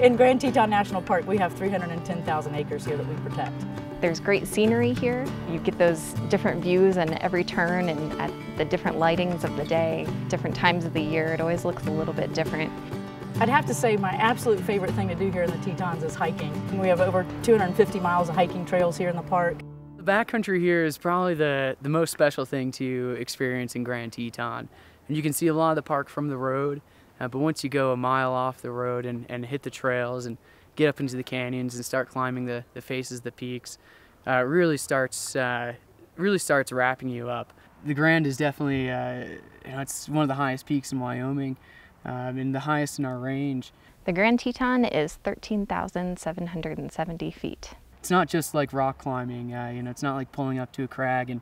In Grand Teton National Park, we have 310,000 acres here that we protect. There's great scenery here. You get those different views on every turn and at the different lightings of the day, different times of the year. It always looks a little bit different. I'd have to say my absolute favorite thing to do here in the Tetons is hiking. We have over 250 miles of hiking trails here in the park. The backcountry here is probably the most special thing to experience in Grand Teton. And you can see a lot of the park from the road, but once you go a mile off the road and hit the trails and get up into the canyons and start climbing the faces of the peaks, it really starts wrapping you up. The Grand is definitely, it's one of the highest peaks in Wyoming, and the highest in our range. The Grand Teton is 13,770 feet. It's not just like rock climbing, it's not like pulling up to a crag and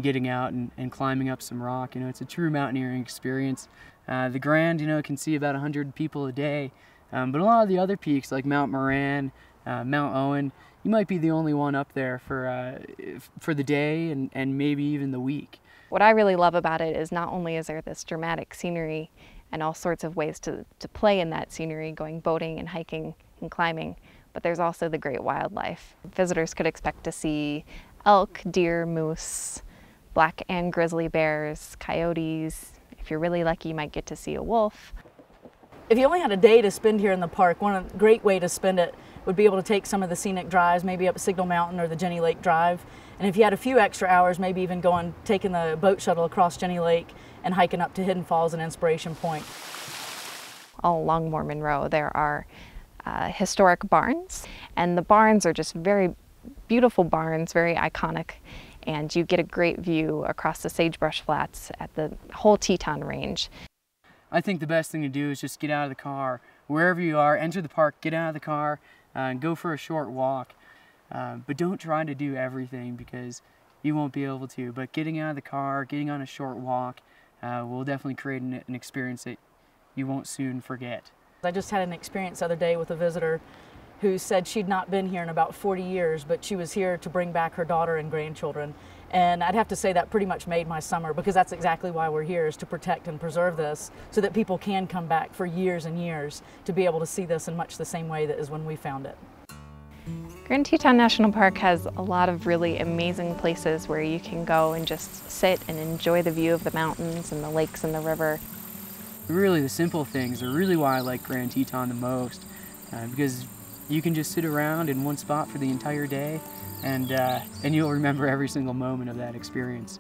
getting out and climbing up some rock. It's a true mountaineering experience. The Grand, can see about 100 people a day, but a lot of the other peaks like Mount Moran, Mount Owen, you might be the only one up there for the day and maybe even the week. What I really love about it is not only is there this dramatic scenery and all sorts of ways to play in that scenery, going boating and hiking and climbing, but there's also the great wildlife. Visitors could expect to see elk, deer, moose, black and grizzly bears, coyotes. If you're really lucky, you might get to see a wolf. If you only had a day to spend here in the park, one great way to spend it would be able to take some of the scenic drives, maybe up Signal Mountain or the Jenny Lake Drive. And if you had a few extra hours, maybe even taking the boat shuttle across Jenny Lake and hiking up to Hidden Falls and Inspiration Point. All along Mormon Row, there are historic barns, and the barns are just very beautiful barns, very iconic, and you get a great view across the sagebrush flats at the whole Teton Range. I think the best thing to do is just get out of the car, wherever you are, enter the park, get out of the car, and go for a short walk. But don't try to do everything because you won't be able to. But getting out of the car, getting on a short walk will definitely create an experience that you won't soon forget. I just had an experience the other day with a visitor who said she'd not been here in about 40 years, but she was here to bring back her daughter and grandchildren. And I'd have to say that pretty much made my summer, because that's exactly why we're here, is to protect and preserve this so that people can come back for years and years to be able to see this in much the same way that is when we found it. Grand Teton National Park has a lot of really amazing places where you can go and just sit and enjoy the view of the mountains and the lakes and the river. Really, the simple things are really why I like Grand Teton the most, because you can just sit around in one spot for the entire day and you'll remember every single moment of that experience.